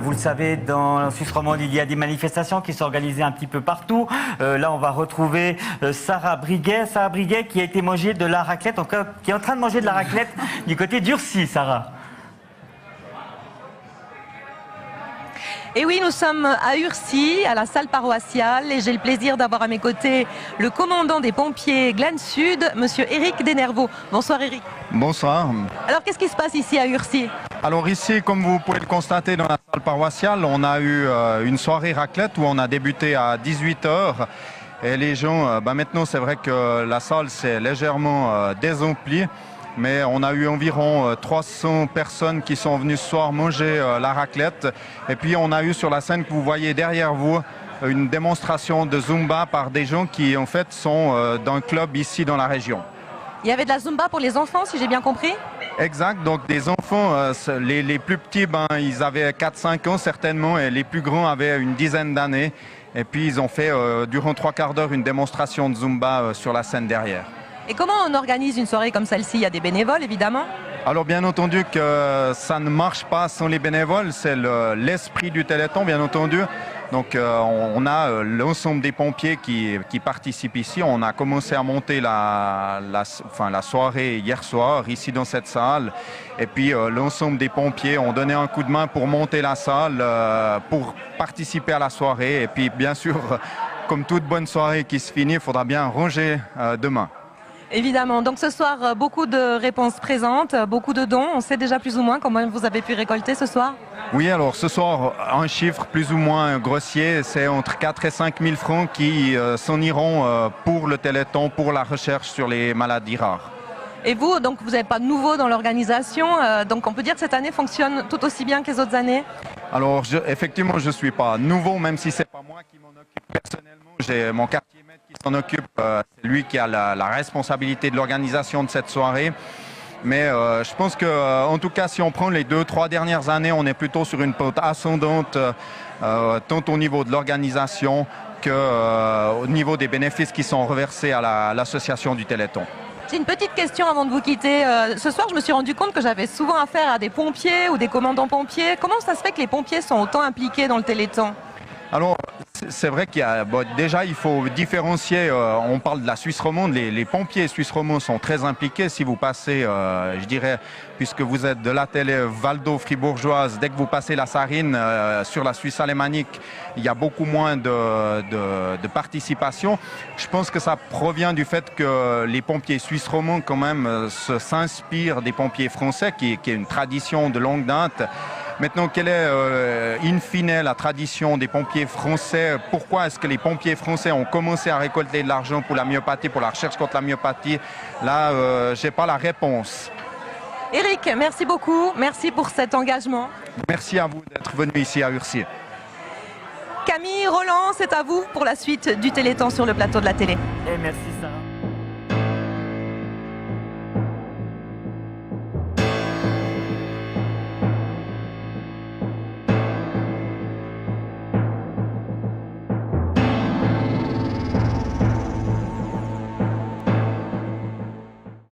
vous le savez, dans Suisse romande, il y a des manifestations qui sont organisées un petit peu partout. Là, on va retrouver Sarah Briguet. Sarah Briguet qui a été manger de la raclette, qui est en train de manger de la raclette du côté d'Urcy, Sarah. Et oui, nous sommes à Urcy, à la salle paroissiale, et j'ai le plaisir d'avoir à mes côtés le commandant des pompiers Glan Sud, monsieur Éric Denervaux. Bonsoir Éric. Bonsoir. Alors qu'est-ce qui se passe ici à Urcy? Alors ici, comme vous pouvez le constater dans la salle paroissiale, on a eu une soirée raclette où on a débuté à 18 h. Et les gens, maintenant c'est vrai que la salle s'est légèrement désemplie. Mais on a eu environ 300 personnes qui sont venues ce soir manger la raclette. Et puis on a eu sur la scène que vous voyez derrière vous une démonstration de Zumba par des gens qui en fait sont d'un club ici dans la région. Il y avait de la Zumba pour les enfants, si j'ai bien compris? Exact, donc des enfants, les plus petits, ils avaient 4-5 ans certainement, et les plus grands avaient une dizaine d'années. Et puis ils ont fait durant 3/4 d'heure une démonstration de Zumba sur la scène derrière. Et comment on organise une soirée comme celle-ci? Il y a des bénévoles, évidemment. Alors bien entendu que ça ne marche pas sans les bénévoles, c'est l'esprit du Téléthon, bien entendu. Donc on a l'ensemble des pompiers qui participent ici. On a commencé à monter la soirée hier soir, ici dans cette salle. Et puis l'ensemble des pompiers ont donné un coup de main pour monter la salle, pour participer à la soirée. Et puis bien sûr, comme toute bonne soirée qui se finit, il faudra bien ranger demain. Évidemment. Donc ce soir, beaucoup de réponses présentes, beaucoup de dons. On sait déjà plus ou moins combien vous avez pu récolter ce soir? Oui, alors ce soir, un chiffre plus ou moins grossier, c'est entre 4 et 5 000 francs qui s'en iront pour le Téléthon, pour la recherche sur les maladies rares. Et vous, donc vous n'êtes pas nouveau dans l'organisation, donc on peut dire que cette année fonctionne tout aussi bien que les autres années? Alors effectivement, je ne suis pas nouveau, même si ce n'est pas moi qui m'en occupe personnellement. J'ai mon quartier maître qui s'en occupe, c'est lui qui a la responsabilité de l'organisation de cette soirée. Mais je pense que, en tout cas, si on prend les 2-3 dernières années, on est plutôt sur une pente ascendante, tant au niveau de l'organisation qu'au niveau des bénéfices qui sont reversés à l'association du Téléthon. J'ai une petite question avant de vous quitter. Ce soir, je me suis rendu compte que j'avais souvent affaire à des pompiers ou des commandants pompiers. Comment ça se fait que les pompiers sont autant impliqués dans le Téléthon? Alors, c'est vrai qu'il y a, déjà, il faut différencier, on parle de la Suisse romande, les pompiers suisses romands sont très impliqués. Si vous passez, je dirais, puisque vous êtes de la télé valdo-fribourgeoise, dès que vous passez la Sarine sur la Suisse alémanique, il y a beaucoup moins de participation. Je pense que ça provient du fait que les pompiers suisses romands, quand même, s'inspirent des pompiers français, qui est une tradition de longue date. Maintenant, quelle est in fine la tradition des pompiers français? Pourquoi est-ce que les pompiers français ont commencé à récolter de l'argent pour la myopathie, pour la recherche contre la myopathie? Là, je n'ai pas la réponse. Éric, merci beaucoup. Merci pour cet engagement. Merci à vous d'être venu ici à Urcy. Camille, Roland, c'est à vous pour la suite du Téléthon sur le plateau de la télé. Et merci Sarah.